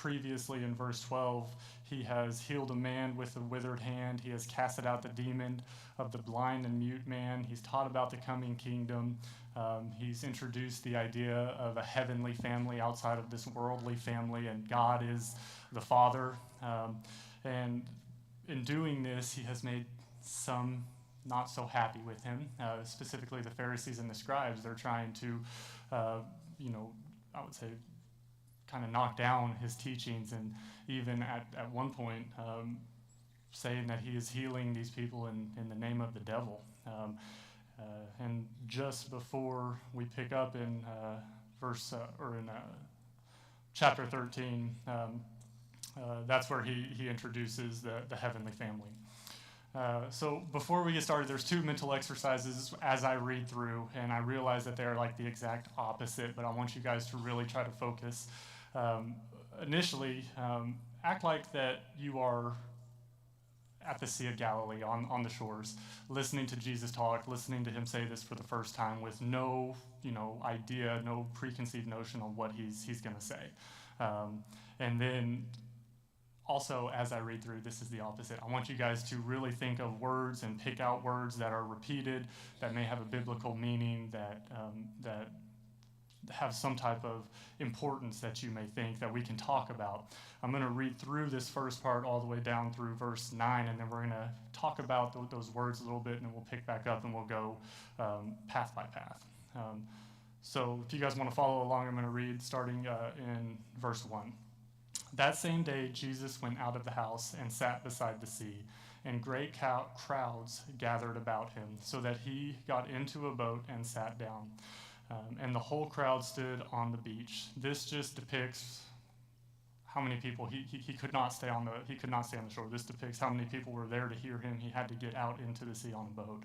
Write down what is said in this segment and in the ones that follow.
previously in verse 12, he has healed a man with a withered hand. He has casted out the demon of the blind and mute man. He's taught about the coming kingdom. He's introduced the idea of a heavenly family outside of this worldly family, and God is the Father. And in doing this, he has made some not so happy with him, specifically the Pharisees and the scribes. They're trying to, I would say, kind of knock down his teachings, and even at one point saying that he is healing these people in the name of the devil. And just before we pick up in chapter 13, that's where he introduces the heavenly family. So before we get started, there's two mental exercises as I read through, and I realize that they're like the exact opposite, but I want you guys to really try to focus. Initially, act like that you are at the Sea of Galilee on the shores, listening to Jesus talk, listening to him say this for the first time with no idea, no preconceived notion on what he's going to say. And then also, as I read through, this is the opposite. I want you guys to really think of words and pick out words that are repeated, that may have a biblical meaning, that have some type of importance that you may think that we can talk about. I'm going to read through this first part all the way down through verse 9, and then we're going to talk about those words a little bit, and then we'll pick back up and we'll go path by path. So if you guys want to follow along, I'm going to read starting in verse 1. That same day, Jesus went out of the house and sat beside the sea, and great crowds gathered about him, so that he got into a boat and sat down. And the whole crowd stood on the beach. This just depicts how many people he could not stay on the shore. This depicts how many people were there to hear him. He had to get out into the sea on a boat.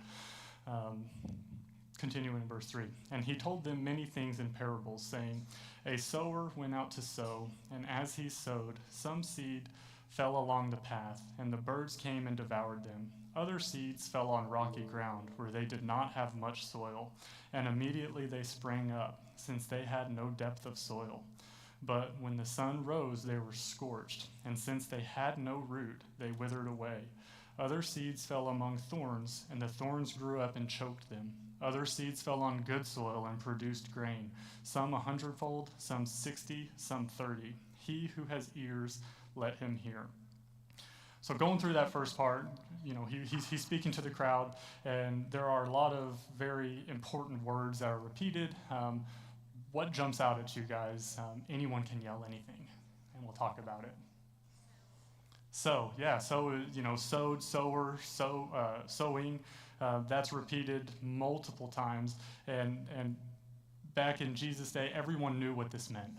Continuing in verse 3. And he told them many things in parables, saying, a sower went out to sow, and as he sowed, some seed fell along the path, and the birds came and devoured them. Other seeds fell on rocky ground, where they did not have much soil, and immediately they sprang up, since they had no depth of soil. But when the sun rose, they were scorched, and since they had no root, they withered away. Other seeds fell among thorns, and the thorns grew up and choked them. Other seeds fell on good soil and produced grain, some 100-fold, some 60, some 30. He who has ears, let him hear. So going through that first part, he's speaking to the crowd, and there are a lot of very important words that are repeated. What jumps out at you guys? Anyone can yell anything, and we'll talk about it. So, sowed, sower, sowing. That's repeated multiple times, and back in Jesus' day, everyone knew what this meant.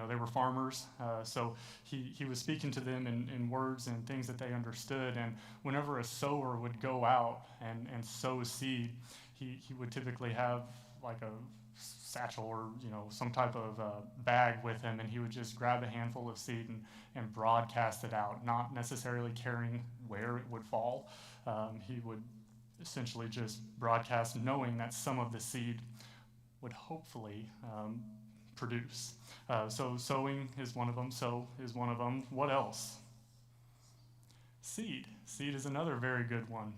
They were farmers, so he was speaking to them in words and things that they understood. And whenever a sower would go out and sow seed, he would typically have like a satchel or some type of bag with him, and he would just grab a handful of seed and broadcast it out, not necessarily caring where it would fall. He would essentially just broadcast, knowing that some of the seed would hopefully produce. So sowing is one of them. Sow is one of them. What else? Seed. Seed is another very good one.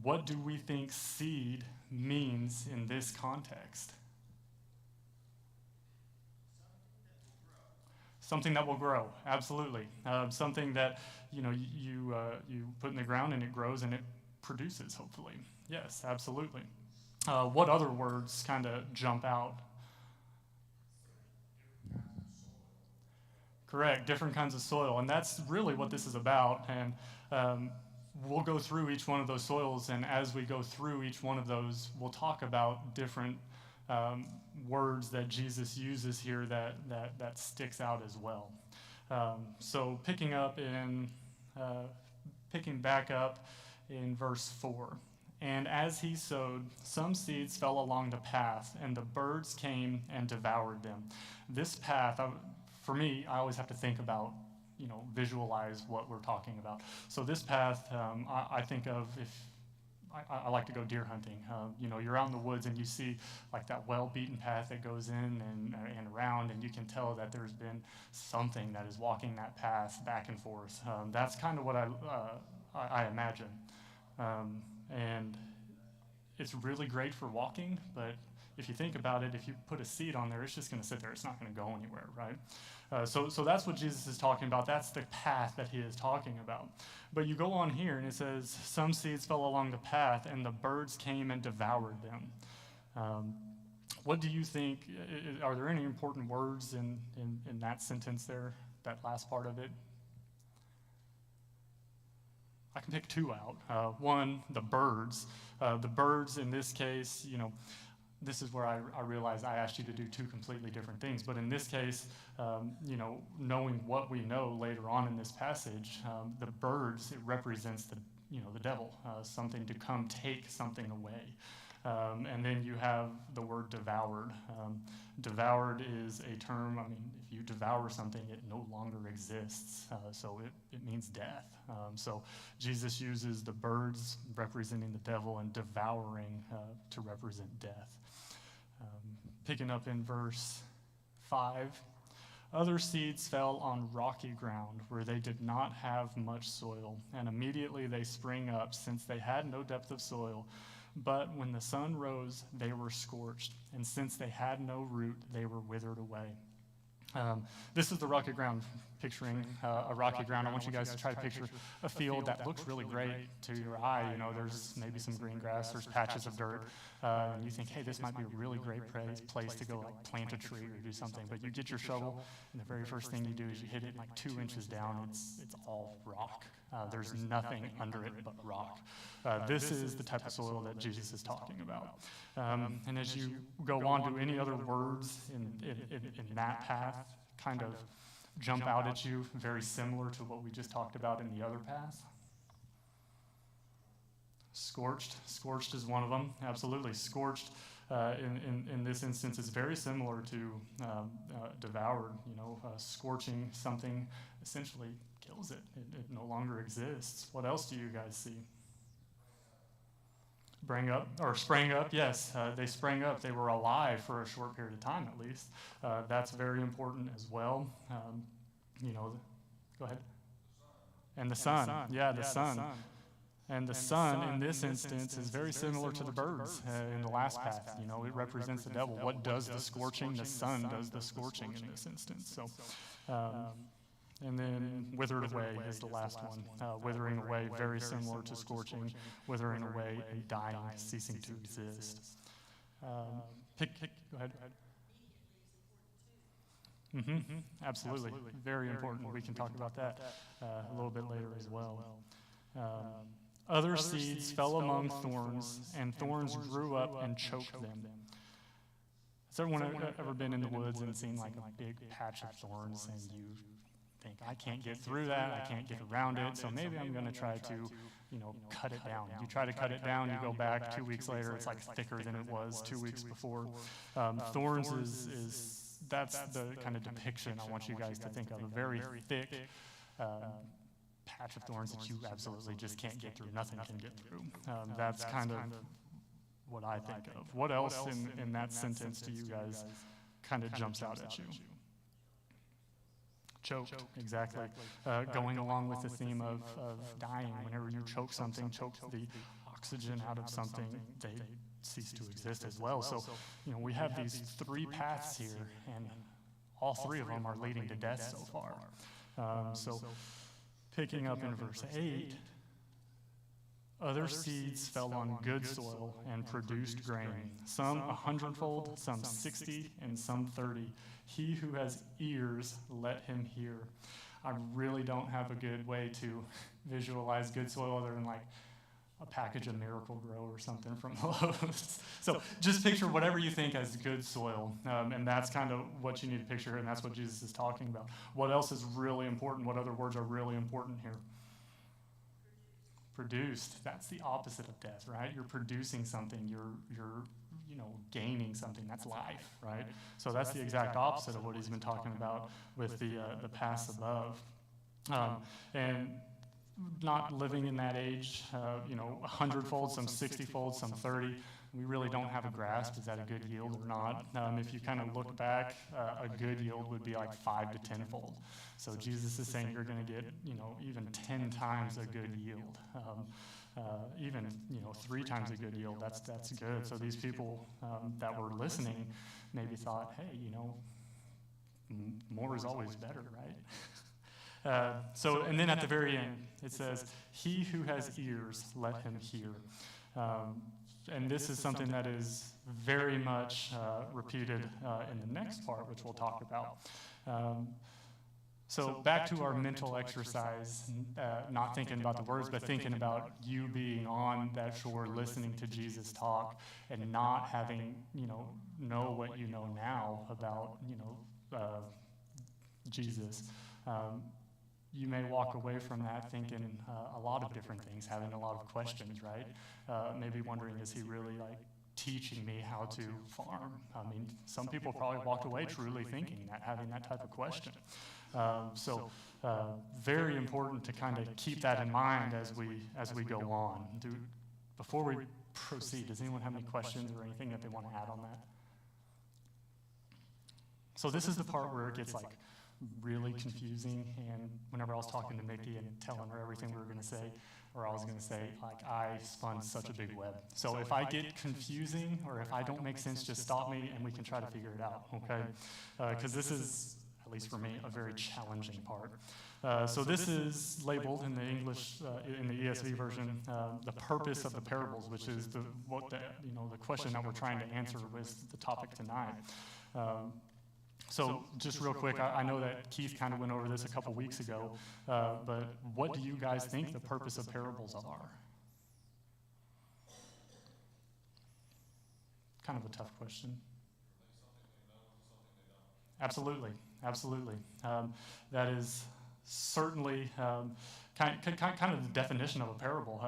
What do we think seed means in this context? Something that will grow, absolutely. Something that you put in the ground and it grows and it produces, hopefully. Yes, absolutely. What other words kind of jump out? Correct, different kinds of soil, and that's really what this is about. And we'll go through each one of those soils, and as we go through each one of those, we'll talk about different words that Jesus uses here that sticks out as well. So picking back up in verse 4. And as he sowed, some seeds fell along the path, and the birds came and devoured them. This path, for me, I always have to think about, visualize what we're talking about. So this path, I think of if I like to go deer hunting. You're out in the woods and you see like that well-beaten path that goes in and around, and you can tell that there's been something that is walking that path back and forth. That's kind of what I imagine. And it's really great for walking, but if you think about it, if you put a seed on there, it's just going to sit there. It's not going to go anywhere, right? So that's what Jesus is talking about. That's the path that he is talking about. But you go on here, and it says, some seeds fell along the path, and the birds came and devoured them. What do you think? Are there any important words in that sentence there, that last part of it? I can pick two out. One, the birds. The birds in this case, this is where I realize I asked you to do two completely different things. But in this case, knowing what we know later on in this passage, the birds, it represents the devil, something to come take something away. And then you have the word devoured. Devoured is a term, if you devour something, it no longer exists. So it means death. So Jesus uses the birds representing the devil and devouring to represent death. Picking up in verse 5, other seeds fell on rocky ground where they did not have much soil, and immediately they sprang up, since they had no depth of soil. But when the sun rose, they were scorched, and since they had no root, they were withered away. This is the rocky ground, picturing a rocky ground. I want you guys to try to picture a field that looks really great to your eye. There's maybe some green grass, there's patches of dirt, and you think, hey, this might be a really great place to go plant a tree or do something. But you get your shovel, and the very first thing you do is you hit it 2 inches down. It's all rock. There's nothing under it but rock. This is the type of soil that Jesus is talking about. And as you go on, do any other words in that path kind of jump out at you, very similar to what we just talked about in the other path? Scorched. Scorched is one of them, absolutely. Scorched in this instance is very similar to devoured. Scorching something essentially kills it. It no longer exists. What else do you guys see? Sprang up, yes. They sprang up. They were alive for a short period of time, at least. That's very important as well. Go ahead. And the sun. Yeah, the sun. And the sun, in this instance, is very similar to the birds in the last path. It represents the devil. What does the scorching? The sun does the scorching in this instance. And then withered away is the last one. Withering away, very similar to scorching. Withering away and dying, ceasing to exist. Go ahead. Absolutely. Very important. We can talk about that a little bit later as well. Other seeds fell among thorns, and thorns grew up and choked them. Has everyone ever been in the woods and seen a big patch of thorns, and you think, I can't get through that, I can't get around it, so maybe I'm going to try to, cut it down. You try to cut it down, you go back 2 weeks later, it's thicker than it was 2 weeks before. Thorns that's the kind of depiction I want you guys to think of, a very thick patch of thorns that you absolutely just can't get through, nothing can get through. That's kind of what I think of. What else in that sentence do you guys kind of jumps out at you? Choked, exactly. Going along with the theme of dying. Whenever you choke something, choke the oxygen out of something, they cease to exist as well. So, we have these 3 paths here, and all 3 of them are leading to death so far. So, picking up in verse 8, other seeds fell on good soil and produced grain, some 100-fold, some 60, and some 30. He who has ears, let him hear. I really don't have a good way to visualize good soil other than a package of Miracle-Gro or something from Lowe's. So just picture whatever you think as good soil, and that's kind of what you need to picture, and that's what Jesus is talking about. What else is really important? What other words are really important here? Produced. That's the opposite of death, right? You're producing something. You're gaining something. That's life, right? So that's the exact opposite of what he's been talking about with the paths above. And not living in that age, 100-fold, some 60-fold, some 30. We really don't have a grasp. Is that a good yield or not? If you kind of look back, a good yield would be like 5 to 10-fold. So Jesus is saying you're going to get, even 10 times a good yield. Even 3 times a good yield. That's good. So these people that were listening maybe thought, hey, more is always better, right? And then at the very end, it says, he who has ears, let him hear. And this is something that is very much repeated in the next part, which we'll talk about. So back to our mental exercise, not thinking about the words, but thinking about you being on that shore, listening to Jesus talk, and not having, know what you know now about, Jesus. You may walk away from that thinking a lot of different things, having a lot of questions, right? Maybe wondering, is he really teaching me how to farm? I mean, some people probably walked away truly thinking that, having that type of question. So very important to kind of keep that in mind as we go on. Before we proceed, does anyone have any questions or anything that they want to add on that? So this is the part where it gets really confusing, and whenever I was talking to Mickey and telling her everything we were going to say, or I was going to say, I spun such a big web. So if I get confusing or if I don't make sense, just stop me and we can try to figure it out, okay? Because this is, at least for me, a very challenging part. So this is labeled in the English, in the ESV version, the purpose of the parables, which is the question that we're trying to answer with the topic tonight. So just real quick, I know that Keith kind of went over this a couple weeks ago, but what do you guys think the purpose of parables are? Kind of a tough question. Absolutely, absolutely. That is certainly kind of the definition of a parable.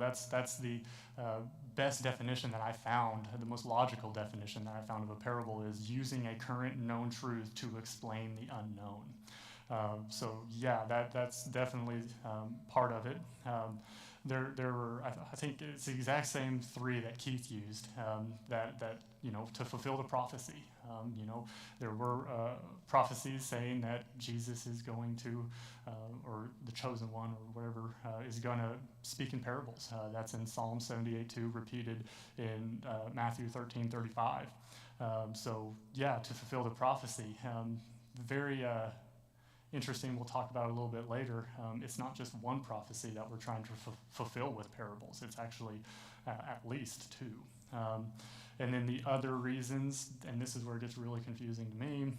That's the best definition that I found. The most logical definition that I found of a parable is using a current known truth to explain the unknown. So yeah, that's definitely part of it. There were, I think it's the exact same 3 that Keith used, that to fulfill the prophecy. There were prophecies saying that Jesus is going to, or the chosen one, or whatever, is going to speak in parables. That's in Psalm 78:2, repeated in Matthew 13:35. So yeah, to fulfill the prophecy. Very interesting, we'll talk about it a little bit later. It's not just one prophecy that we're trying to fulfill with parables. It's actually at least 2. And then the other reasons, and this is where it gets really confusing to me,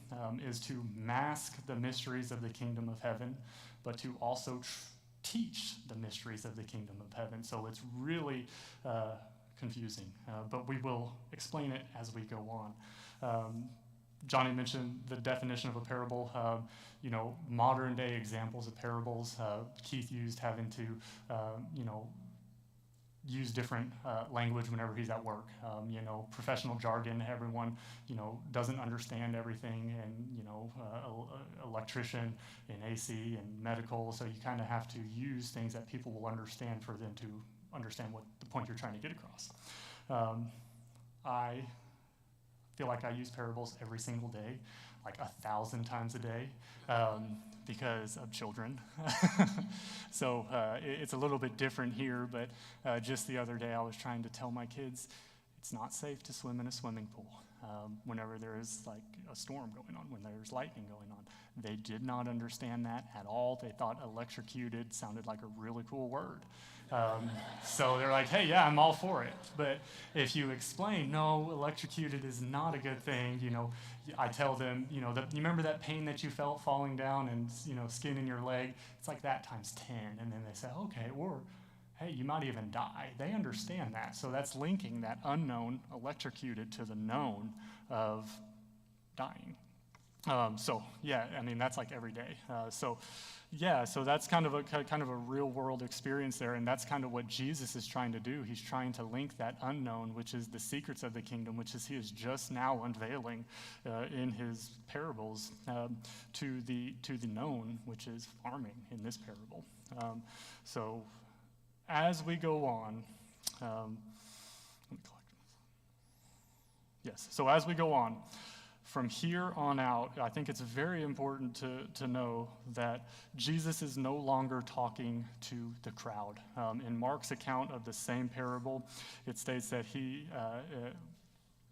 is to mask the mysteries of the kingdom of heaven, but to also teach the mysteries of the kingdom of heaven. So it's really confusing, but we will explain it as we go on. Johnny mentioned the definition of a parable, modern day examples of parables. Keith used having to, use different language whenever he's at work. Professional jargon, everyone, doesn't understand everything, and, electrician and AC and medical, so you kind of have to use things that people will understand for them to understand what the point you're trying to get across. I feel like I use parables every single day, 1,000 times a day, because of children. So it's a little bit different here, but just the other day I was trying to tell my kids it's not safe to swim in a swimming pool whenever there is a storm going on, when there's lightning going on. They did not understand that at all. They thought electrocuted sounded like a really cool word. So they're like, hey, yeah, I'm all for it. But if you explain, no, electrocuted is not a good thing, I tell them, you remember that pain that you felt falling down and, skin in your leg? It's like that times 10. And then they say, okay, or, hey, you might even die. They understand that. So that's linking that unknown, electrocuted, to the known of dying. So yeah, I mean that's like every day. So that's kind of a real world experience there, and that's kind of what Jesus is trying to do. He's trying to link that unknown, which is the secrets of the kingdom, which is he is just now unveiling in his parables, to the known, which is farming in this parable. So as we go on, let me collect. Yes. So as we go on. From here on out, I think it's very important to know that Jesus is no longer talking to the crowd. In Mark's account of the same parable, it states that he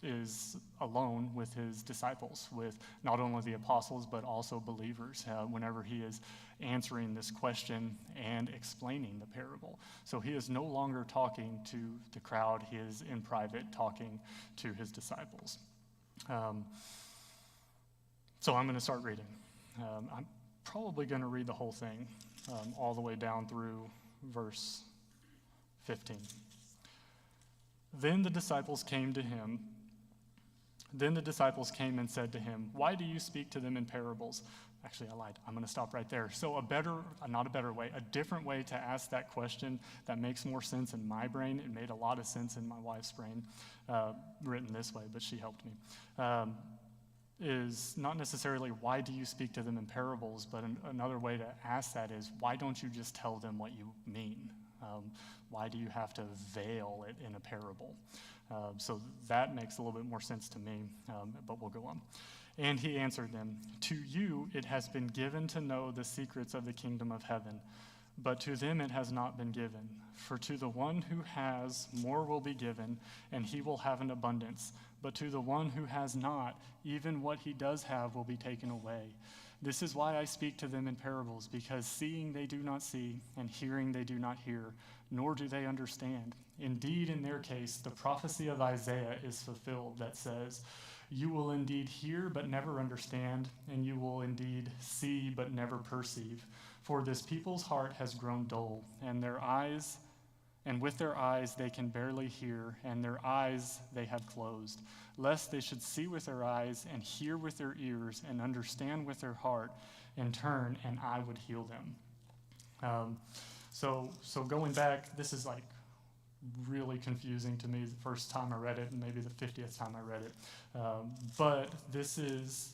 is alone with his disciples, with not only the apostles, but also believers, whenever he is answering this question and explaining the parable. So he is no longer talking to the crowd. He is in private talking to his disciples. So I'm going to start reading. I'm probably going to read the whole thing all the way down through verse 15. Then the disciples came and said to him, "Why do you speak to them in parables?" Actually, I lied. I'm going to stop right there. So a different way to ask that question that makes more sense in my brain. It made a lot of sense in my wife's brain, written this way, but she helped me. Is not necessarily why do you speak to them in parables, but another way to ask that is why don't you just tell them what you mean? Why do you have to veil it in a parable? So that makes a little bit more sense to me, but we'll go on. And he answered them, "To you it has been given to know the secrets of the kingdom of heaven, but to them it has not been given. For to the one who has, more will be given, and he will have an abundance. But to the one who has not, even what he does have will be taken away. This is why I speak to them in parables, because seeing they do not see, and hearing they do not hear, nor do they understand. Indeed, in their case, the prophecy of Isaiah is fulfilled that says, 'You will indeed hear but never understand, and you will indeed see but never perceive. For this people's heart has grown dull, and with their eyes they can barely hear, and their eyes they have closed, lest they should see with their eyes, and hear with their ears, and understand with their heart, and turn, and I would heal them.'" So going back, this is like really confusing to me the first time I read it, and maybe the 50th time I read it. But this is,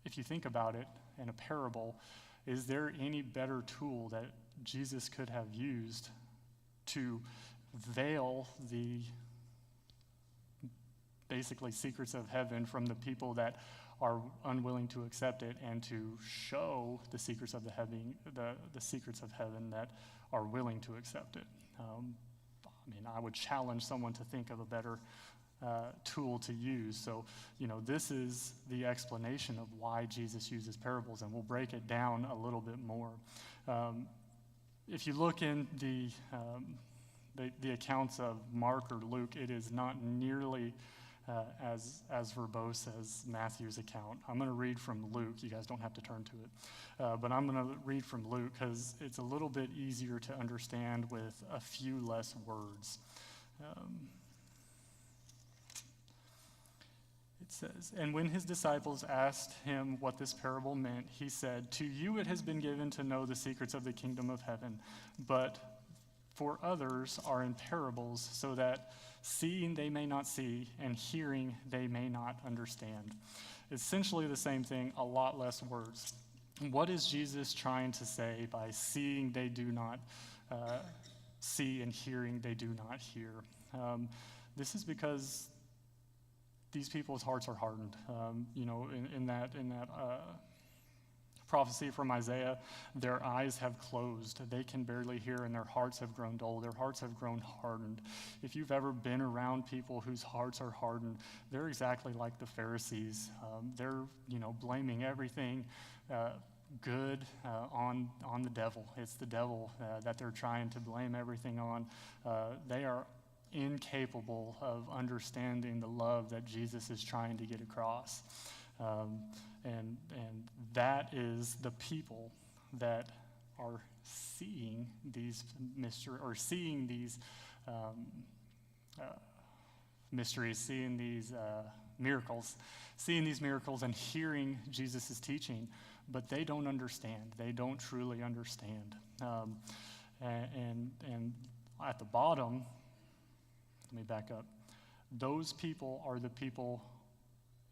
if you think about it, in a parable, is there any better tool that Jesus could have used to veil the basically secrets of heaven from the people that are unwilling to accept it, and to show the secrets of the secrets of heaven that are willing to accept it? I would challenge someone to think of a better tool to use. So, this is the explanation of why Jesus uses parables, and we'll break it down a little bit more. If you look in the accounts of Mark or Luke, it is not nearly as verbose as Matthew's account. I'm going to read from Luke. You guys don't have to turn to it. But I'm going to read from Luke because it's a little bit easier to understand with a few less words. It says, "And when his disciples asked him what this parable meant, he said, 'To you it has been given to know the secrets of the kingdom of heaven, but for others are in parables, so that seeing they may not see, and hearing they may not understand.'" Essentially the same thing, a lot less words. What is Jesus trying to say by seeing they do not see and hearing they do not hear? This is because these people's hearts are hardened. In that prophecy from Isaiah, their eyes have closed. They can barely hear, and their hearts have grown dull. Their hearts have grown hardened. If you've ever been around people whose hearts are hardened, they're exactly like the Pharisees. They're, blaming everything good on the devil. It's the devil that they're trying to blame everything on. They are incapable of understanding the love that Jesus is trying to get across. And that is the people that are seeing these mysteries, seeing these miracles, seeing these miracles and hearing Jesus' teaching, but they don't understand. They don't truly understand. And at the bottom, let me back up. Those people are the people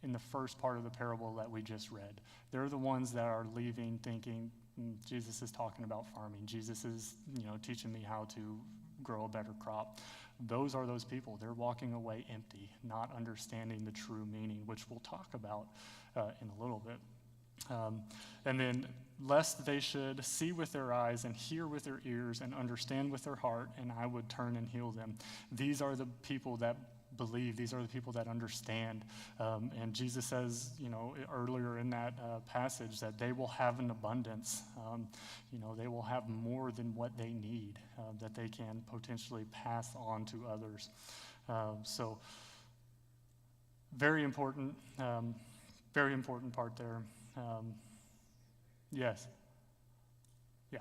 in the first part of the parable that we just read. They're the ones that are leaving thinking, Jesus is talking about farming. Jesus is, teaching me how to grow a better crop. Those are those people. They're walking away empty, not understanding the true meaning, which we'll talk about in a little bit. And then, lest they should see with their eyes and hear with their ears and understand with their heart, and I would turn and heal them. These are the people that believe. These are the people that understand. And Jesus says, earlier in that passage, that they will have an abundance. They will have more than what they need, that they can potentially pass on to others. So, very important part there. Yes. Yeah.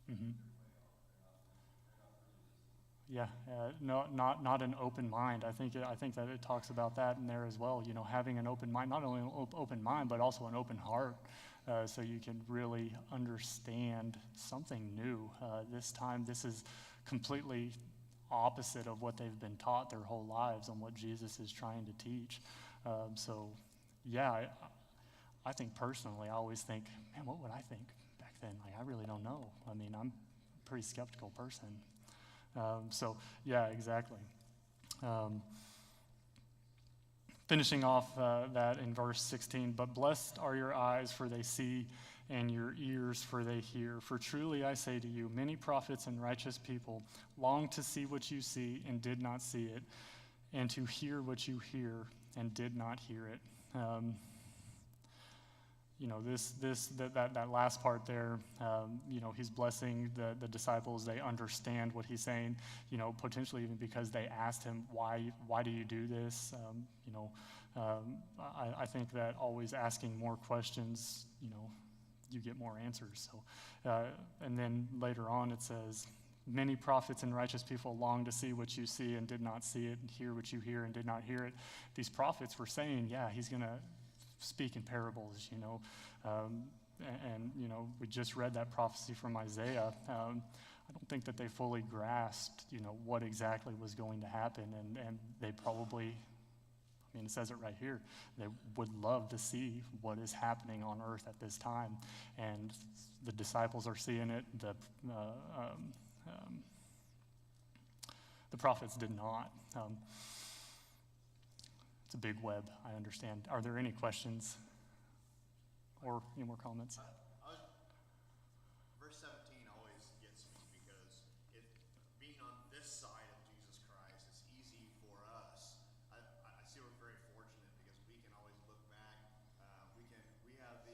Mm-hmm. Yeah, not an open mind. I think that it talks about that in there as well. Having an open mind, not only an open mind, but also an open heart, so you can really understand something new. This time, this is completely opposite of what they've been taught their whole lives on what Jesus is trying to teach. I think personally, I always think, man, what would I think back then? Like, I really don't know. I mean, I'm a pretty skeptical person. Exactly. Finishing off that in verse 16, but blessed are your eyes, for they see, and your ears, for they hear. For truly I say to you, many prophets and righteous people longed to see what you see and did not see it, and to hear what you hear and did not hear it. That last part there, he's blessing the disciples. They understand what he's saying, potentially even because they asked him, why do you do this? I think that always asking more questions, you get more answers. So, and then later on it says, many prophets and righteous people long to see what you see and did not see it, and hear what you hear and did not hear it. These prophets were saying, he's going to speak in parables, we just read that prophecy from Isaiah. I don't think that they fully grasped, what exactly was going to happen, and they probably, it says it right here, they would love to see what is happening on earth at this time, and the disciples are seeing it. The prophets did not. It's a big web, I understand. Are there any questions or any more comments? Verse 17 always gets me because being on this side of Jesus Christ, it's easy for us. I see we're very fortunate because we can always look back. We have the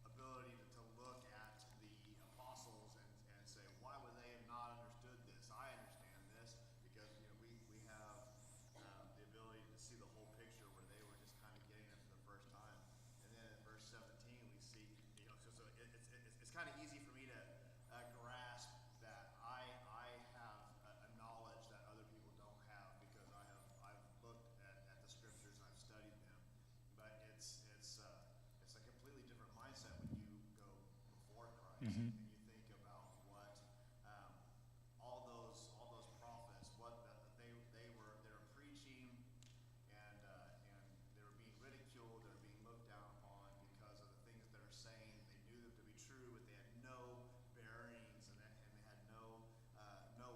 ability to look at the apostles and say, why would they have not understood this? I understand this because we have the ability to see the whole picture where they were just kind of getting it for the first time. And then in verse 17 we see, so it's kind of easy for me to grasp that I have a knowledge that other people don't have because I've looked at the scriptures and I've studied them. But it's a completely different mindset when you go before Christ. Mm-hmm. And you think about what all those prophets, what they were preaching, and they were being ridiculed, they were being looked down upon because of the things that they're saying. They knew them to be true, but they had no bearings, and they had no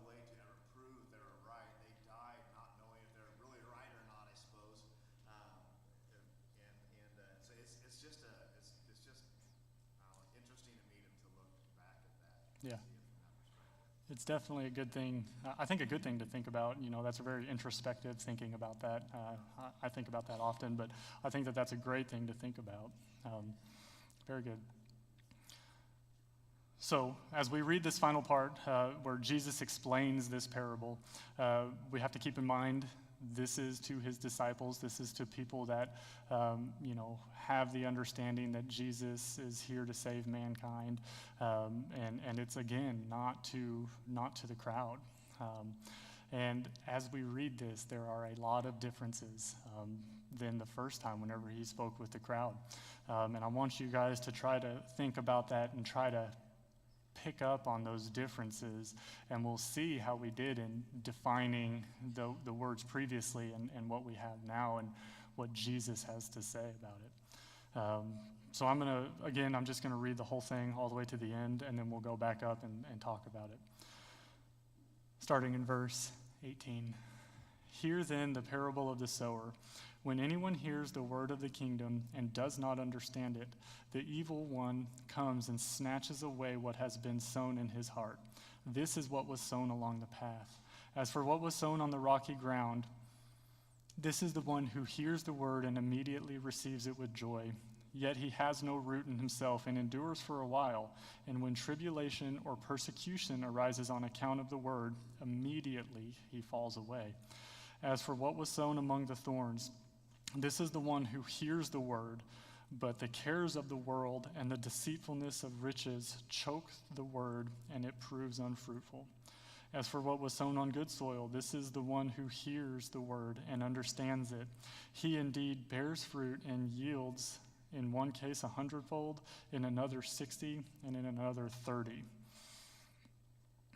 way to ever prove they were right. They died not knowing if they were really right or not, I suppose. So it's just interesting to me to look back at that. Yeah. See it from that perspective. It's definitely a good thing. I think a good thing to think about. That's a very introspective thinking about that. I think about that often, but I think that that's a great thing to think about. Very good. So, as we read this final part where Jesus explains this parable, we have to keep in mind this is to his disciples. This is to people that, have the understanding that Jesus is here to save mankind, and it's again not to the crowd. And as we read this, there are a lot of differences than the first time whenever he spoke with the crowd. And I want you guys to try to think about that and try to pick up on those differences, and we'll see how we did in defining the words previously and what we have now and what Jesus has to say about it. So I'm just going to read the whole thing all the way to the end, and then we'll go back up and talk about it. Starting in verse 18. Hear then the parable of the sower. When anyone hears the word of the kingdom and does not understand it, the evil one comes and snatches away what has been sown in his heart. This is what was sown along the path. As for what was sown on the rocky ground, this is the one who hears the word and immediately receives it with joy. Yet he has no root in himself and endures for a while. And when tribulation or persecution arises on account of the word, immediately he falls away. As for what was sown among the thorns, this is the one who hears the word, but the cares of the world and the deceitfulness of riches choke the word, and it proves unfruitful. As for what was sown on good soil, this is the one who hears the word and understands it. He indeed bears fruit and yields, in one case 100-fold, in another 60, and in another 30.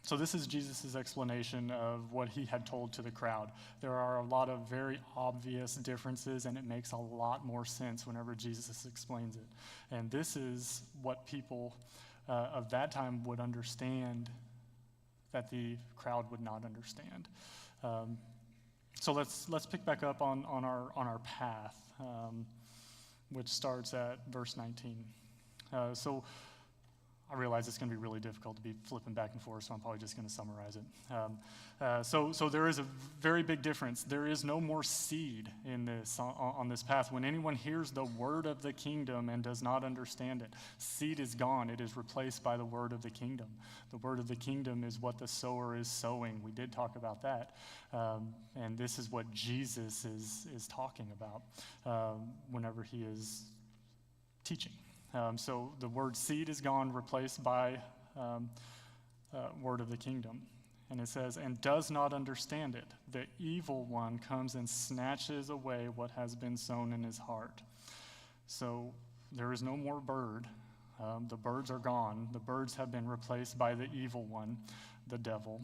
So this is Jesus' explanation of what he had told to the crowd. There are a lot of very obvious differences, and it makes a lot more sense whenever Jesus explains it. And this is what people of that time would understand that the crowd would not understand. So let's pick back up on our path, which starts at verse 19. So I realize it's going to be really difficult to be flipping back and forth, so I'm probably just going to summarize it. So there is a very big difference. There is no more seed in this on this path. When anyone hears the word of the kingdom and does not understand it, seed is gone. It is replaced by the word of the kingdom. The word of the kingdom is what the sower is sowing. We did talk about that, and this is what Jesus is talking about whenever he is teaching. So the word seed is gone, replaced by word of the kingdom. And it says, and does not understand it. The evil one comes and snatches away what has been sown in his heart. So there is no more bird. The birds are gone. The birds have been replaced by the evil one, the devil,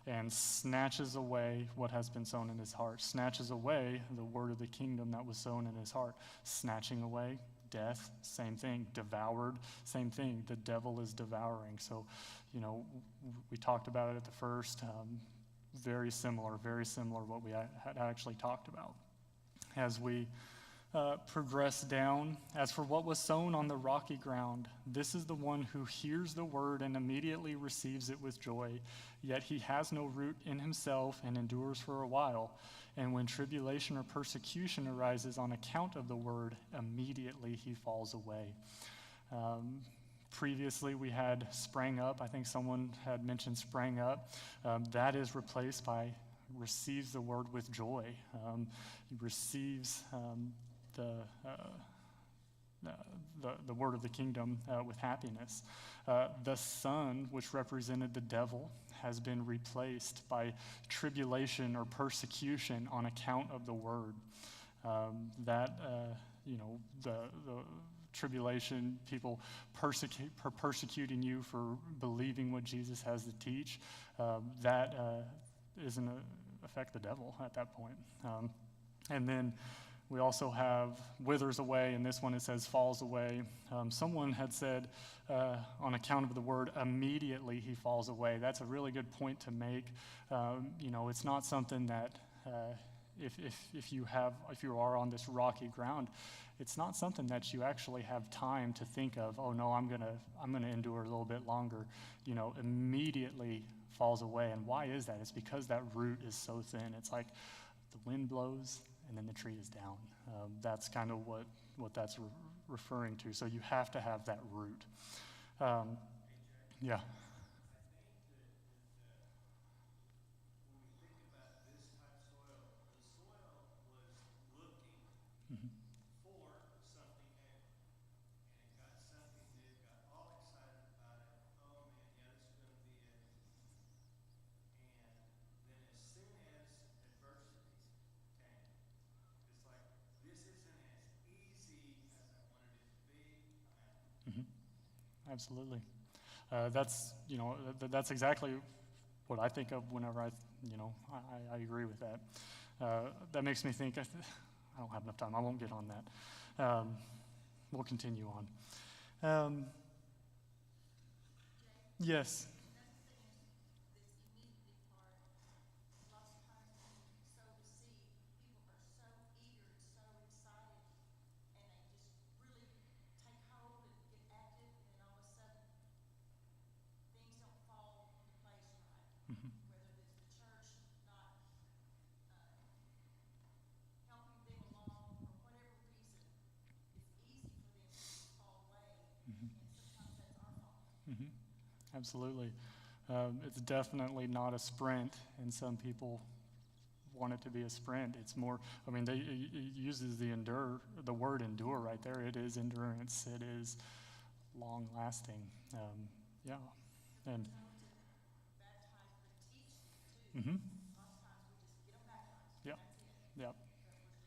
and snatches away what has been sown in his heart. Snatches away the word of the kingdom that was sown in his heart. Snatching away. Death, same thing. Devoured, same thing. The devil is devouring. So, we talked about it at the first. Very similar what we had actually talked about. As we progress down, as for what was sown on the rocky ground, this is the one who hears the word and immediately receives it with joy. Yet he has no root in himself and endures for a while. And when tribulation or persecution arises on account of the word, immediately he falls away. Previously, we had sprang up. I think someone had mentioned sprang up. That is replaced by receives the word with joy. He receives the word of the kingdom with happiness. The son, which represented the devil, has been replaced by tribulation or persecution on account of the word. The tribulation, people persecuting you for believing what Jesus has to teach, that is going to affect the devil at that point. And then we also have withers away, and this one it says falls away. Someone had said on account of the word, immediately he falls away. That's a really good point to make. It's not something that if you are on this rocky ground, it's not something that you actually have time to think of. Oh no, I'm gonna endure a little bit longer. Immediately falls away. And why is that? It's because that root is so thin. It's like the wind blows and then the tree is down. That's kind of what that's referring to. So you have to have that root. Yeah. When we think about this type of soil, the soil was looking Mhm. for something new. And it got something new, got all excited about it. Oh man, yeah, this is going to be it. And then as soon as adversities came, it's like, this isn't as easy as I wanted it to be. I'm out. Mhm. Absolutely. That's, that's exactly what I think of whenever I agree with that. That makes me think, I don't have enough time. I won't get on that. We'll continue on. Yes. Another thing is this immediately part. Lots of times when you sow the seed, people are so eager and so excited, and they just really take hold and get active, and then all of a sudden, things don't fall into place right. Mhm. Whether it's the church not helping them along for whatever reason, it's easy for them to just fall away, Mhm. and sometimes that's our fault. Mhm. Absolutely. It's definitely not a sprint, and some people want it to be a sprint. It's more, I mean, it uses the word endure right there. It is endurance. It is long lasting. Yeah. And, We're told to baptize but teach too. mhm. Lots of times we just get them baptized, Yep. that's it. Yep. But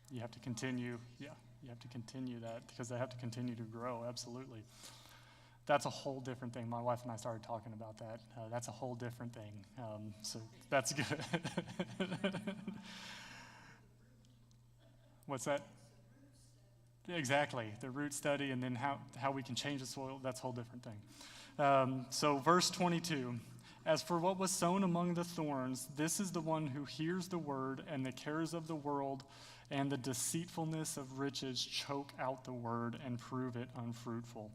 we're You have to told continue. teach Yeah. them. You have to continue that because they have to continue to grow. Absolutely. That's a whole different thing. My wife and I started talking about that. That's a whole different thing. So that's good. What's that? Exactly, the root study, and then how we can change the soil. That's a whole different thing. So verse 22. As for what was sown among the thorns, this is the one who hears the word, and the cares of the world and the deceitfulness of riches choke out the word and prove it unfruitful.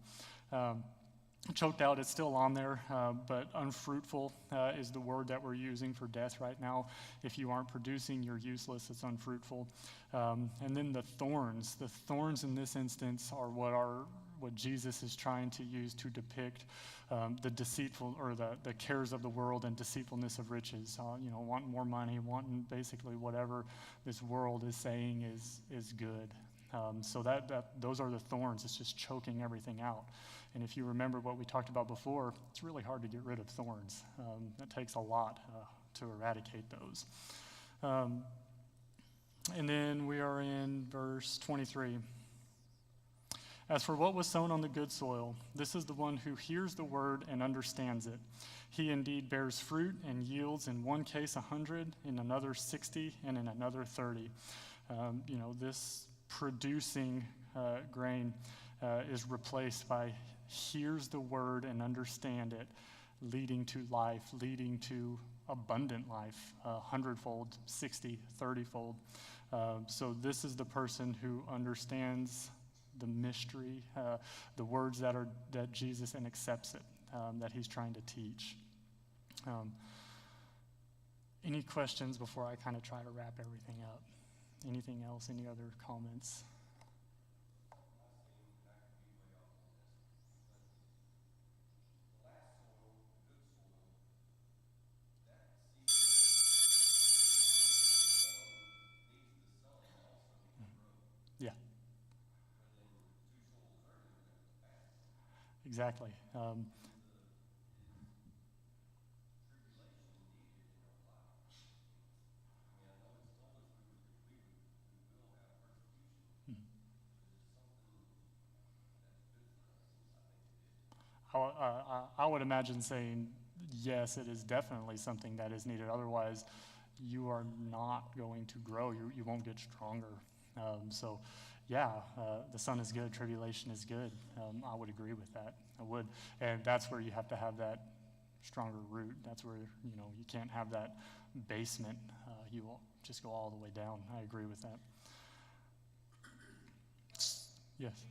Choked out, it's still on there, but unfruitful is the word that we're using for death right now. If you aren't producing, you're useless, it's unfruitful. And then the thorns in this instance are what Jesus is trying to use to depict the deceitful, or the cares of the world and deceitfulness of riches. Wanting more money, wanting basically whatever this world is saying is good. So those are the thorns. It's just choking everything out. And if you remember what we talked about before, it's really hard to get rid of thorns. It takes a lot to eradicate those. And then we are in verse 23. As for what was sown on the good soil, this is the one who hears the word and understands it. He indeed bears fruit and yields, in one case 100, in another 60, and in another 30. This producing grain is replaced by hears the word and understand it, leading to life, leading to abundant life, 100-fold, 60, 30-fold. So this is the person who understands the mystery, the words that Jesus, and accepts it, that he's trying to teach. Any questions before I kind of try to wrap everything up? Anything else? Any other comments? Yeah. Exactly. I would imagine saying, yes, it is definitely something that is needed. Otherwise, you are not going to grow. You won't get stronger. The sun is good, tribulation is good. I would agree with that. I would. And that's where you have to have that stronger root. That's where, you can't have that basement. You will just go all the way down. I agree with that. Yes.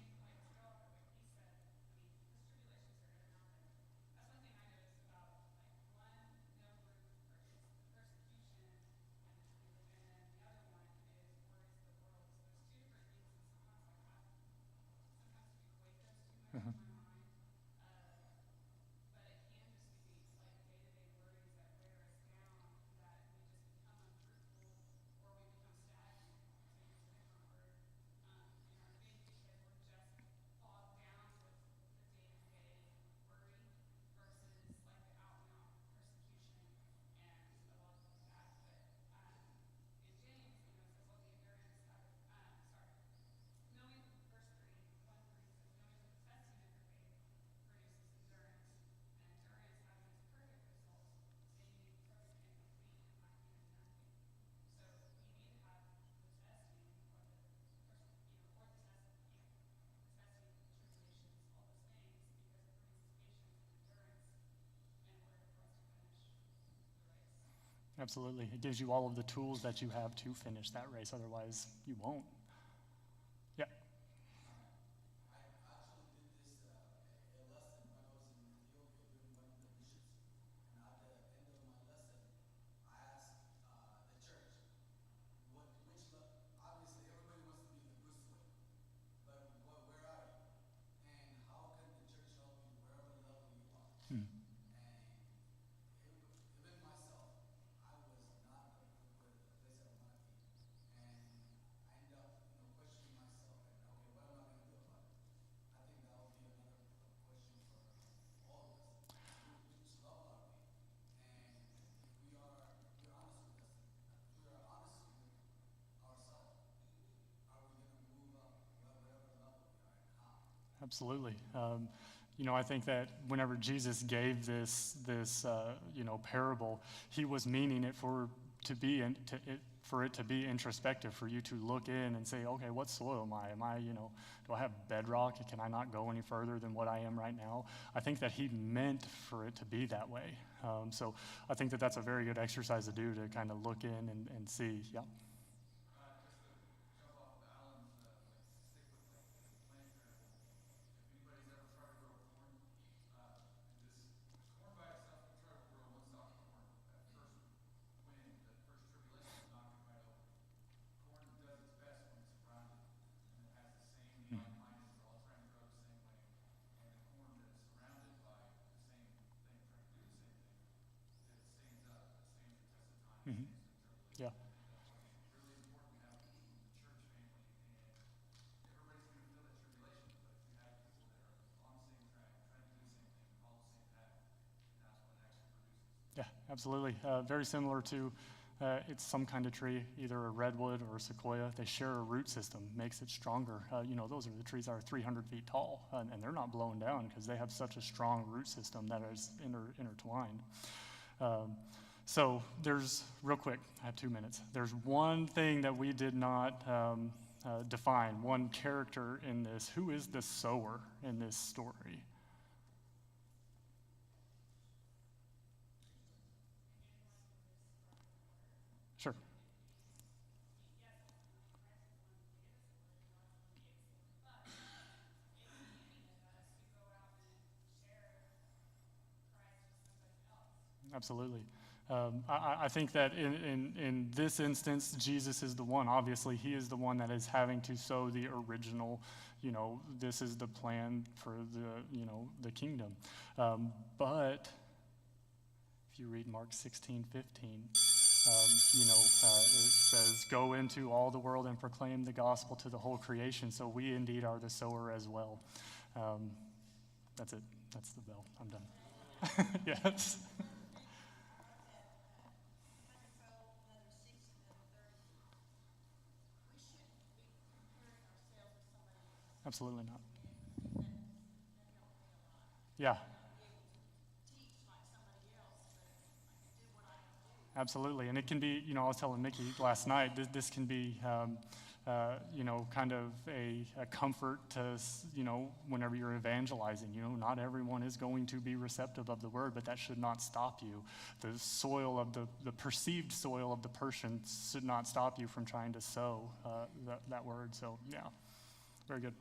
Absolutely. It gives you all of the tools that you have to finish that race. Otherwise, you won't. Yeah. I actually did this a lesson when I was in Ethiopia doing one of the missions. And at the end of my lesson, I asked the church, obviously everybody wants to be the first way, but where are you? And how can the church help you wherever level you are? Hmm. And even myself, I was not the place I want to be. And I ended up, questioning myself and, okay, what am I going to do about it? I think that will be another question for all of us. Which level are we? And if we're honest with us, if we are honest with ourselves, are we going to move up whatever level we are and how? Absolutely. I think that whenever Jesus gave this parable, he was meaning it for it to be introspective, for you to look in and say, okay, what soil am I? Do I have bedrock? Can I not go any further than what I am right now? I think that he meant for it to be that way. So I think that that's a very good exercise to do, to kind of look in and see. Yeah. Just to jump off of Alan's, stick with the plant parable. If anybody's ever tried to grow corn, and just corn by itself, you try to grow one stalk of corn. That first wind, that first tribulation will knock it right over. Corn does its best when it's surrounded, and it has the same like-minded, they're all trying to grow the same way. And the corn that is surrounded by the same thing, trying to do the same thing, it stands up, it stands the test of time, it Mhm. stands the tribulation. Yeah. It's really important to have the church family, and everybody's going to feel that tribulation, but if you have people that are on the same track, trying to do the same thing, follow the same path, that's what actually produces. Yeah, absolutely. Very similar to, it's some kind of tree, either a redwood or a sequoia. They share a root system, makes it stronger. Those are the trees that are 300 feet tall, and they're not blown down because they have such a strong root system that is intertwined. So there's, real quick, I have 2 minutes. There's one thing that we did not define, one character in this. Who is the sower in this story? Sure. Absolutely. I think that in this instance, Jesus is the one. Obviously, he is the one that is having to sow the original, this is the plan for the kingdom. But if you read Mark 16:15, it says, go into all the world and proclaim the gospel to the whole creation. So we indeed are the sower as well. That's it. That's the bell. I'm done. Yes. Absolutely not. Yeah. Absolutely. And it can be, I was telling Mickey last night, this can be, kind of a comfort to, whenever you're evangelizing. Not everyone is going to be receptive of the word, but that should not stop you. The soil of the perceived soil of the person should not stop you from trying to sow that word. So, yeah, very good.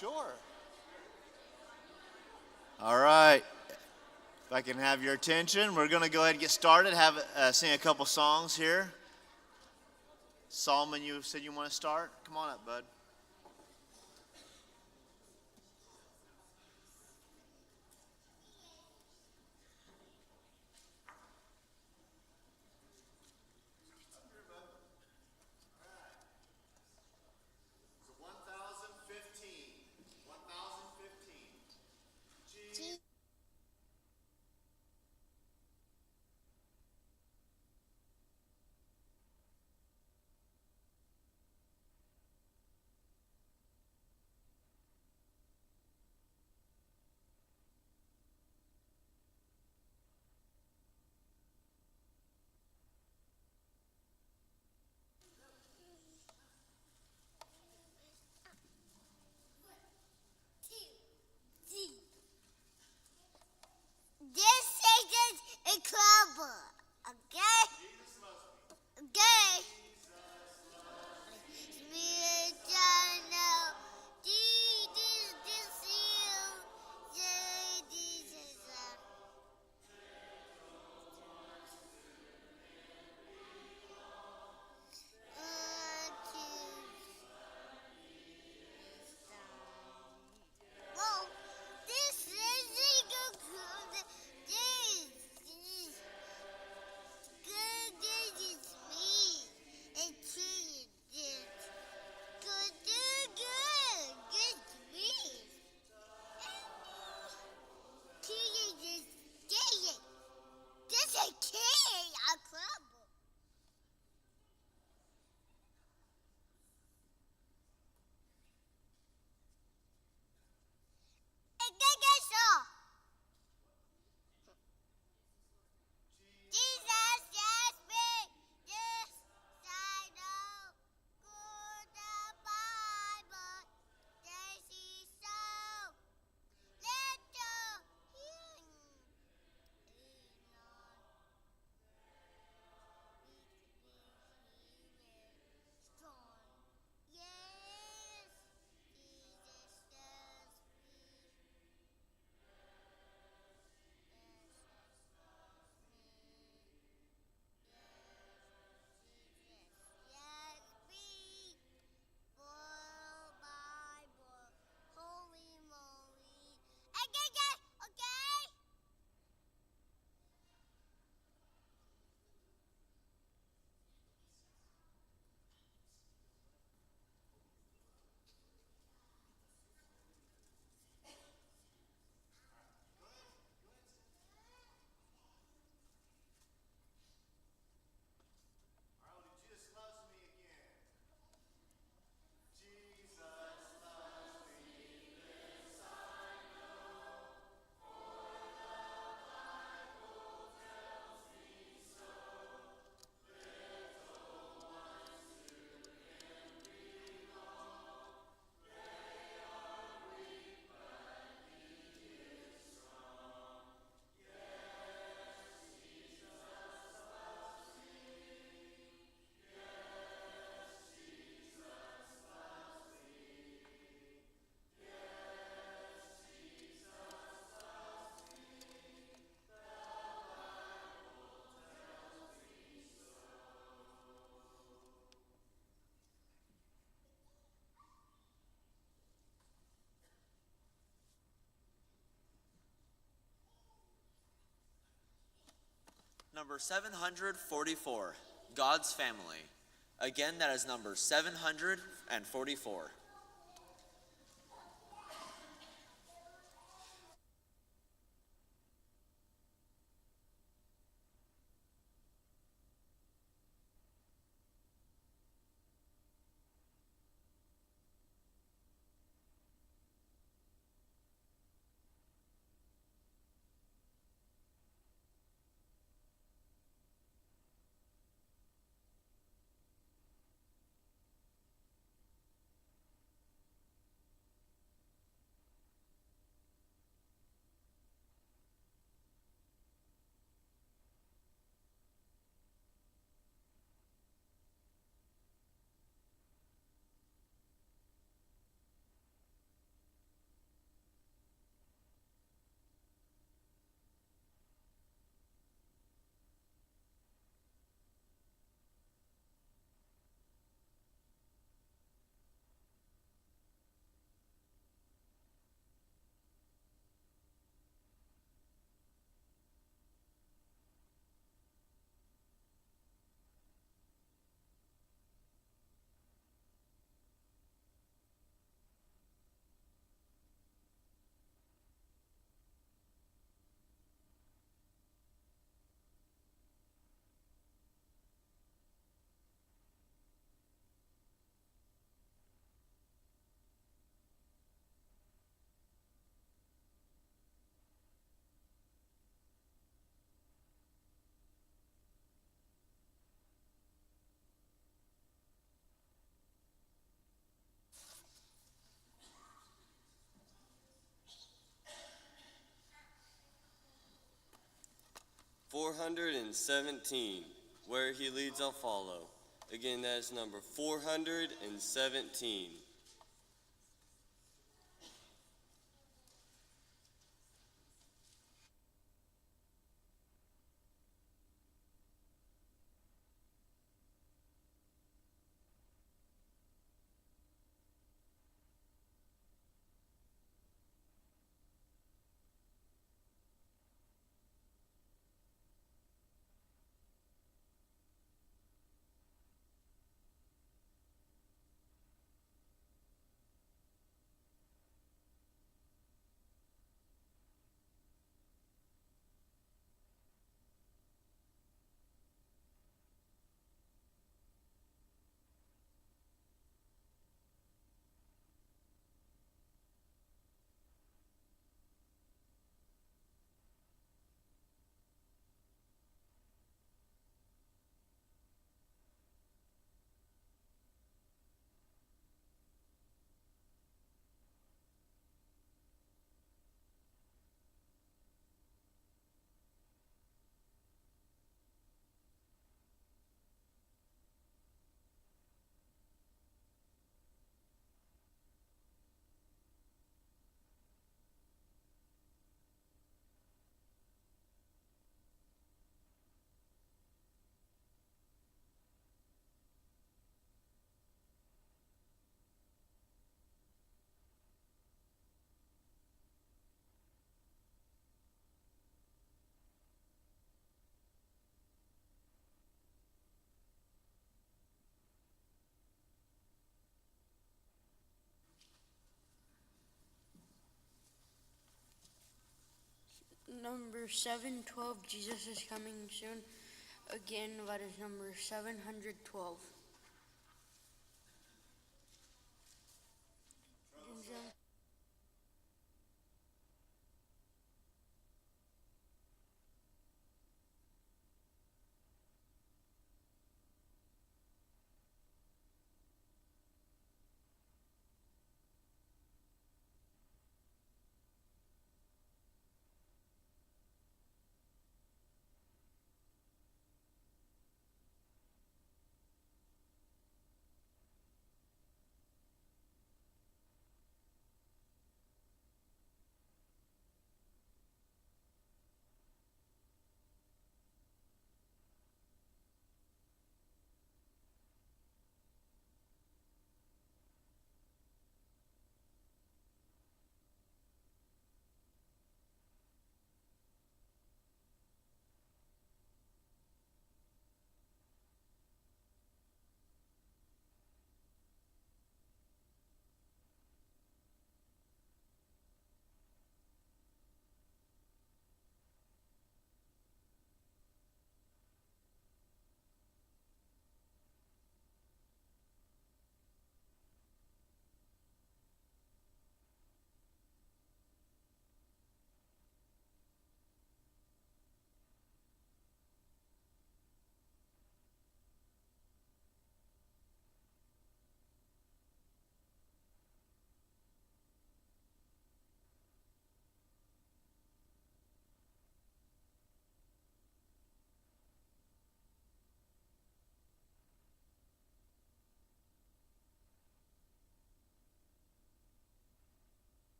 Sure. All right. If I can have your attention, we're going to go ahead and get started. Sing a couple songs here. Solomon, you said you want to start? Come on up, bud. So 1015. 1015. This is incredible. Okay? Okay. Spirit channel. Jesus is you. Jesus. Whoa. This is incredible. This. Good, this is me. It's cheating. Good, good. It's me. Cheating is cheating. This is cheating. I crumble. And then that's all. Jesus, yes, me. Yes, I know. Good the Bible. This is so. Little healing. Strong. Yes, Jesus does me. Yes, me. Full Bible. Holy moly. Okay, okay? Jesus loves me again. Jesus loves me. Number 744, God's Family. Again, that is number 744. 417. Where he leads, I'll follow. Again, that is number 417. Number 712, Jesus is coming soon. Again, that is number 712.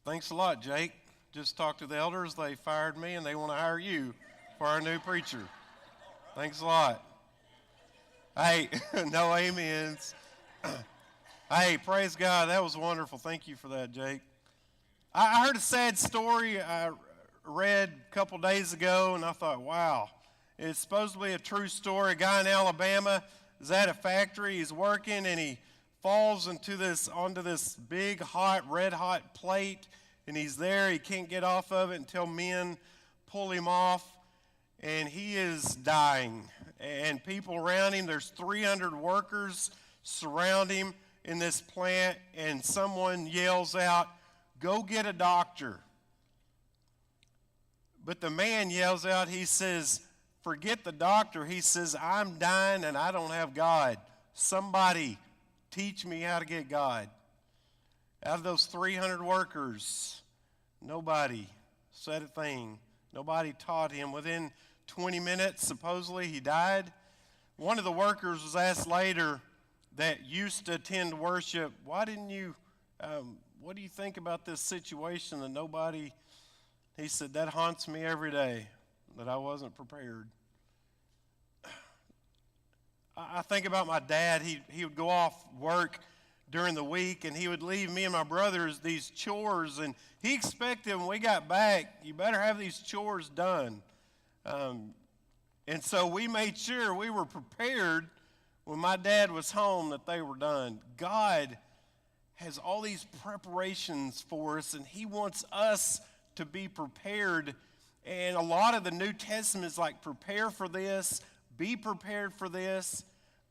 Thanks a lot, Jake. Just talked to the elders. They fired me, and they want to hire you for our new preacher. Thanks a lot. Hey, no amens. Hey, praise God. That was wonderful. Thank you for that, Jake. I heard a sad story I read a couple days ago, and I thought, wow, it's supposedly a true story. A guy in Alabama is at a factory. He's working, and he falls onto this big, red hot plate, and he's there. He can't get off of it until men pull him off, and he is dying. And people around him, there's 300 workers surround him in this plant, and someone yells out, "Go get a doctor." But the man yells out, he says, "Forget the doctor." He says, "I'm dying and I don't have God. Somebody teach me how to get God." Out of those 300 workers, nobody said a thing. Nobody taught him. Within 20 minutes, supposedly, he died. One of the workers was asked later that used to attend worship, why didn't you, what do you think about this situation that nobody, he said, that haunts me every day, that I wasn't prepared. I think about my dad. He would go off work during the week, and he would leave me and my brothers these chores, and he expected when we got back, you better have these chores done. And so we made sure we were prepared when my dad was home that they were done. God has all these preparations for us, and he wants us to be prepared. And a lot of the New Testament is like, prepare for this, be prepared for this,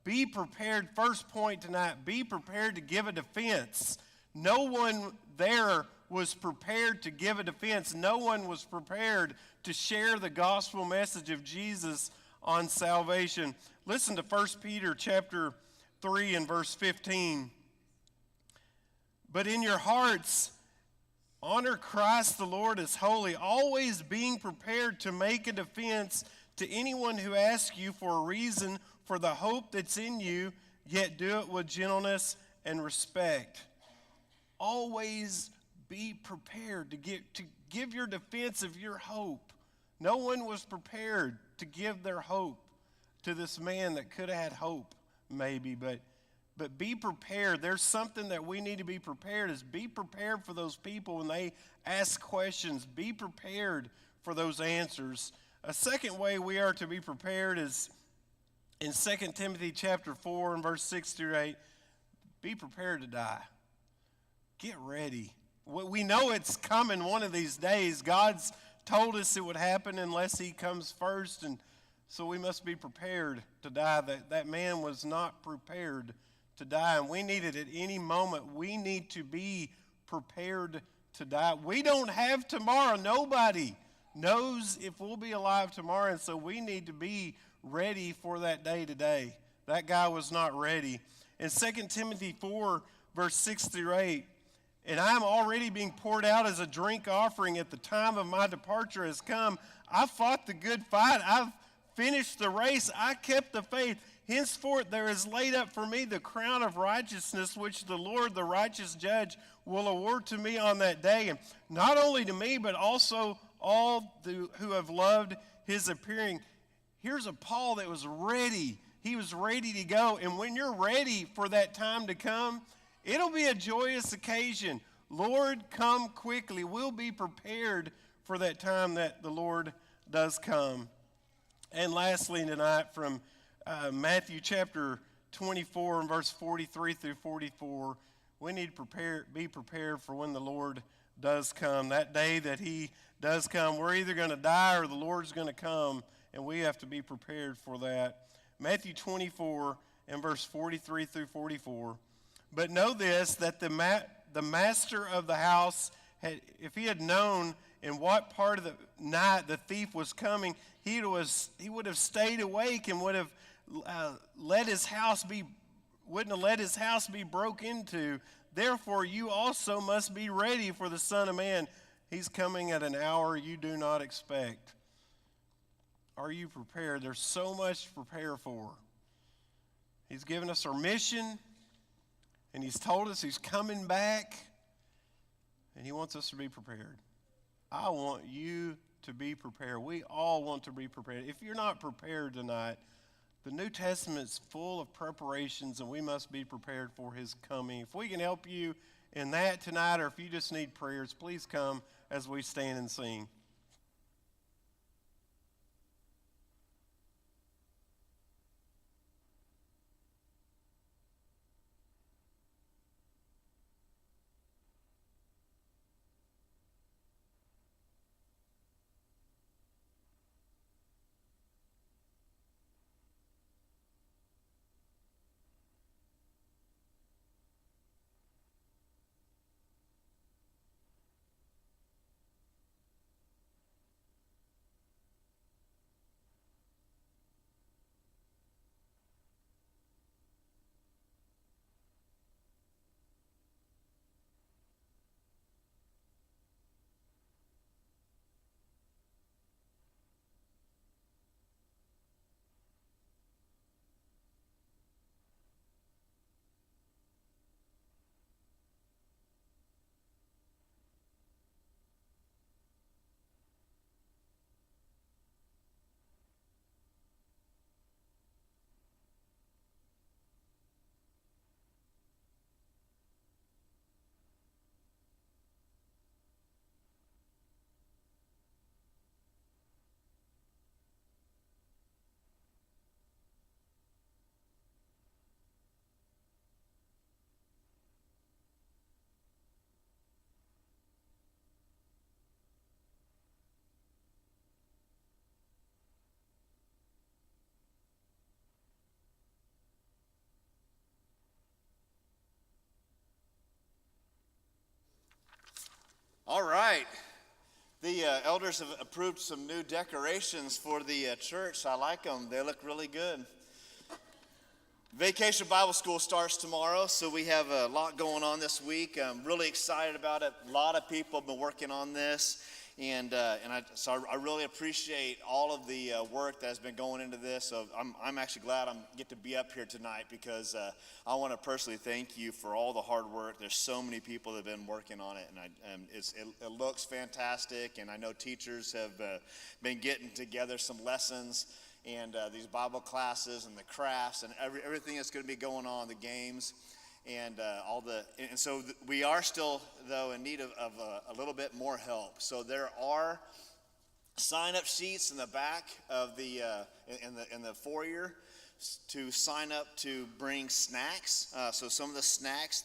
be prepared. First point tonight, be prepared to give a defense. No one there was prepared to give a defense. No one was prepared to share the gospel message of Jesus on salvation. Listen to 1 Peter chapter 3 and verse 15. But in your hearts, honor Christ the Lord as holy, always being prepared to make a defense to anyone who asks you for a reason for the hope that's in you, yet do it with gentleness and respect. Always be prepared to give your defense of your hope. No one was prepared to give their hope to this man that could have had hope, maybe, but be prepared. There's something that we need to be prepared, is be prepared for those people when they ask questions. Be prepared for those answers. A second way we are to be prepared is in 2 Timothy chapter 4 and verse 6 through 8. Be prepared to die. Get ready. We know it's coming one of these days. God's told us it would happen unless he comes first, and so we must be prepared to die. That man was not prepared to die, and we need it at any moment. We need to be prepared to die. We don't have tomorrow. Nobody knows if we'll be alive tomorrow, and so we need to be ready for that day today. That guy was not ready. In 2 Timothy 4, verse 6 through 8, and I am already being poured out as a drink offering at the time of my departure has come. I fought the good fight. I've finished the race. I kept the faith. Henceforth there is laid up for me the crown of righteousness, which the Lord, the righteous judge, will award to me on that day. And not only to me, but also all who have loved his appearing. Here's a Paul that was ready. He was ready to go. And when you're ready for that time to come, it'll be a joyous occasion. Lord, come quickly. We'll be prepared for that time that the Lord does come. And lastly tonight, from Matthew chapter 24 and verse 43 through 44, we need to be prepared for when the Lord does come. That day that he does come, we're either going to die or the Lord's going to come, and we have to be prepared for that. Matthew 24 and verse 43 through 44. But know this, that the master of the house, if he had known in what part of the night the thief was coming, he would have stayed awake and wouldn't have let his house be broke into. Therefore you also must be ready, for the Son of Man, he's coming at an hour you do not expect. Are you prepared? There's so much to prepare for. He's given us our mission, and he's told us he's coming back, and he wants us to be prepared. I want you to be prepared. We all want to be prepared. If you're not prepared tonight, the New Testament's full of preparations, and we must be prepared for his coming. If we can help you in that tonight, or if you just need prayers, please come as we stand and sing. All right. The elders have approved some new decorations for the church. I like them. They look really good. Vacation Bible School starts tomorrow, so we have a lot going on this week. I'm really excited about it. A lot of people have been working on this, and I really appreciate all of the work that has been going into this. So I'm actually glad I get to be up here tonight, because I want to personally thank you for all the hard work. There's so many people that have been working on it, and it looks fantastic. And I know teachers have been getting together some lessons, and these Bible classes and the crafts and everything that's going to be going on, the games, and so we are still, though, in need of a little bit more help. So there are sign-up sheets in the back of the in the foyer to sign up to bring snacks. So some of the snacks,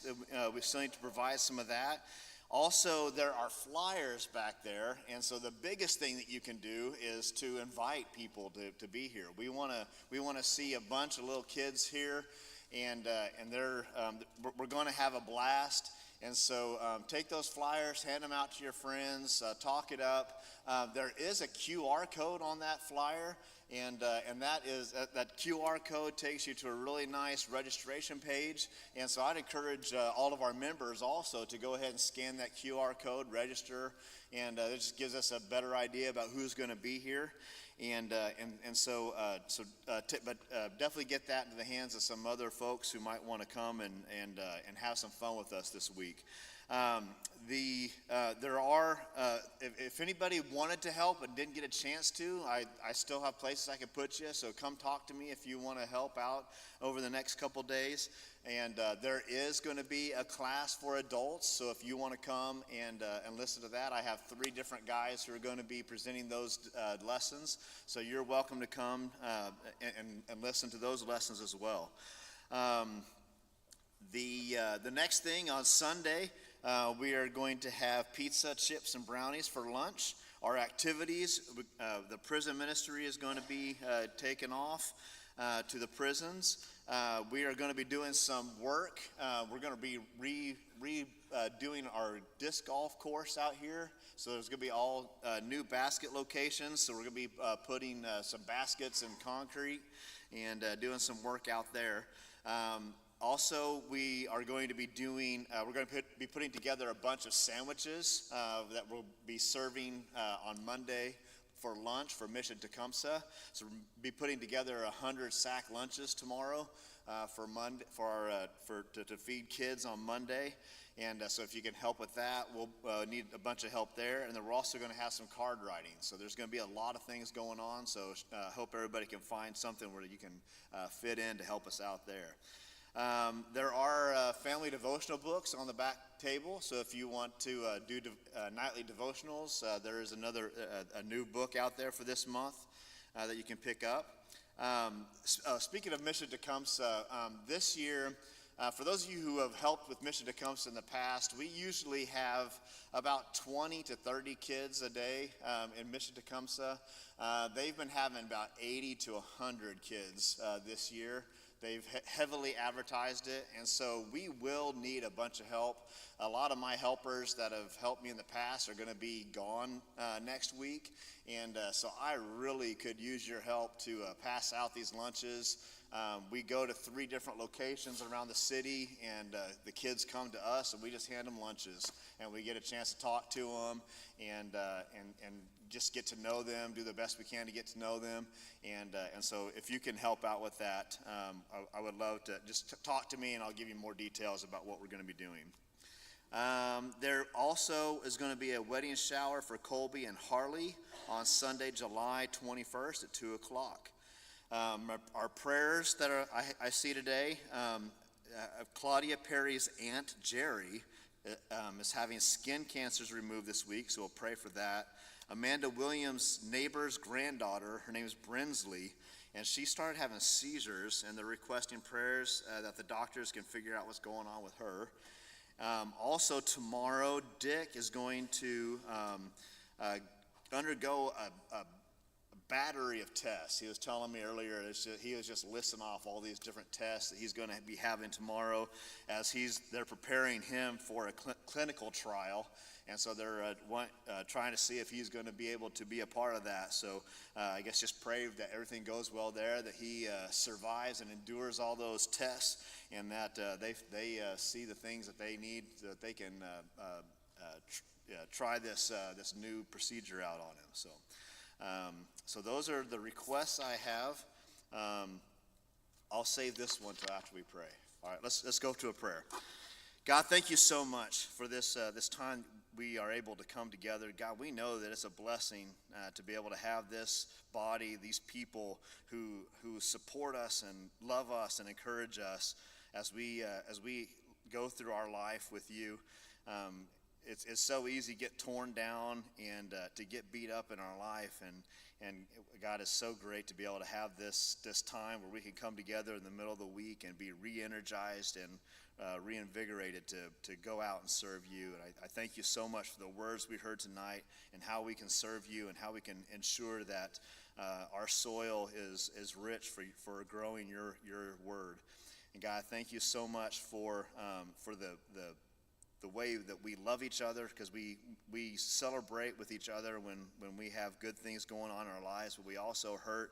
we still need to provide some of that. Also, there are flyers back there, and so the biggest thing that you can do is to invite people to be here. We want to see a bunch of little kids here, and we're going to have a blast. And so take those flyers, hand them out to your friends, talk it up. There is a QR code on that flyer, and that QR code takes you to a really nice registration page. And so I'd encourage all of our members also to go ahead and scan that QR code, register, and it just gives us a better idea about who's going to be here. So definitely get that into the hands of some other folks who might want to come and have some fun with us this week. If anybody wanted to help and didn't get a chance to, I still have places I can put you. So come talk to me if you want to help out over the next couple days. And there is going to be a class for adults. So if you want to come and listen to that, I have 3 different guys who are going to be presenting those lessons. So you're welcome to come and listen to those lessons as well. The next thing on Sunday, we are going to have pizza, chips, and brownies for lunch. Our activities, the prison ministry is going to be taken off to the prisons. We are going to be doing some work. We're going to be redoing our disc golf course out here. So there's going to be all new basket locations. So we're going to be putting some baskets in concrete and doing some work out there. Also, we are going to be putting together a bunch of sandwiches that we'll be serving on Monday for lunch for Mission Tecumseh. So we'll be putting together 100 sack lunches tomorrow to feed kids on Monday. And so if you can help with that, we'll need a bunch of help there. And then we're also going to have some card writing. So there's going to be a lot of things going on. So I hope everybody can find something where you can fit in to help us out there. There are family devotional books on the back table, so if you want to do nightly devotionals, there is a new book out there for this month that you can pick up. Speaking of Mission Tecumseh, this year, for those of you who have helped with Mission Tecumseh in the past, we usually have about 20 to 30 kids a day in Mission Tecumseh. They've been having about 80 to 100 kids this year. They've heavily advertised it, and so we will need a bunch of help. A lot of my helpers that have helped me in the past are going to be gone next week, and so I really could use your help to pass out these lunches. We go to 3 different locations around the city, and the kids come to us, and we just hand them lunches, and we get a chance to talk to them and just get to know them, do the best we can to get to know them. And so if you can help out with that, I would love to just talk to me, and I'll give you more details about what we're going to be doing. There also is going to be a wedding shower for Colby and Harley on Sunday, July 21st at 2 o'clock. Our prayers that I see today, Claudia Perry's aunt, Jerry, is having skin cancers removed this week, so we'll pray for that. Amanda Williams' neighbor's granddaughter, her name is Brinsley, and she started having seizures, and they're requesting prayers that the doctors can figure out what's going on with her. Also tomorrow, Dick is going to undergo a battery of tests. He was telling me earlier, he was just listing off all these different tests that he's going to be having tomorrow as they're preparing him for a clinical trial. and so they're trying to see if he's going to be able to be a part of that. So I guess just pray that everything goes well there, that he survives and endures all those tests, and that they see the things that they need so that they can try this new procedure out on him. So those are the requests I have. I'll save this one till after we pray. All right, let's go to a prayer. God, thank you so much for this time we are able to come together. God, we know that it's a blessing to be able to have this body, these people who support us and love us and encourage us as we go through our life with you. It's so easy to get torn down and to get beat up in our life, and God, is so great to be able to have this time where we can come together in the middle of the week and be re-energized and reinvigorated to go out and serve you. And I thank you so much for the words we heard tonight and how we can serve you and how we can ensure that our soil is rich for growing your word. And God, thank you so much for the way that we love each other, because we celebrate with each other when we have good things going on in our lives, but we also hurt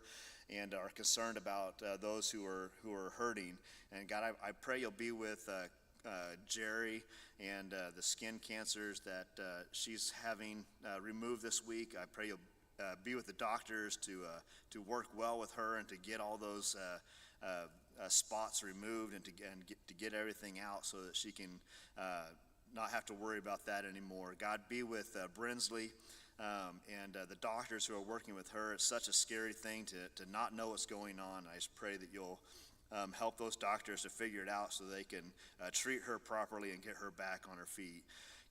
and are concerned about those who are hurting. And God, I pray you'll be with Jerry and the skin cancers that she's having removed this week. I pray you'll be with the doctors to work well with her and to get all those spots removed and to get everything out so that she can not have to worry about that anymore. God, be with Brinsley and the doctors who are working with her. It's such a scary thing to not know what's going on. I just pray that you'll help those doctors to figure it out so they can treat her properly and get her back on her feet.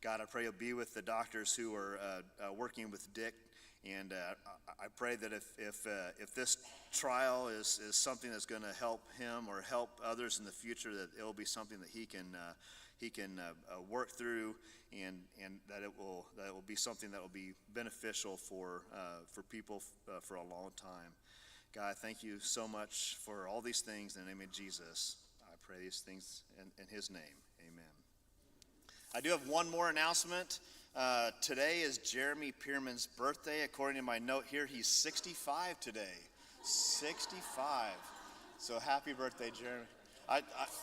God, I pray you'll be with the doctors who are working with Dick. And I pray that if this trial is something that's going to help him or help others in the future, that it'll be something that he can work through, and that it will be something that will be beneficial for people for a long time. God, thank you so much for all these things in the name of Jesus. I pray these things in his name. Amen. I do have one more announcement. Today is Jeremy Pierman's birthday. According to my note here, he's 65 today. 65. So happy birthday, Jeremy.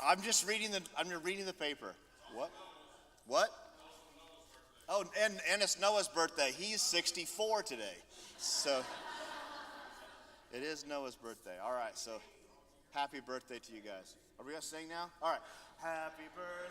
I'm just reading the paper. What? Oh, and it's Noah's birthday. He's 64 today. So it is Noah's birthday. All right, so happy birthday to you guys. Are we going to sing now? All right. Happy birthday.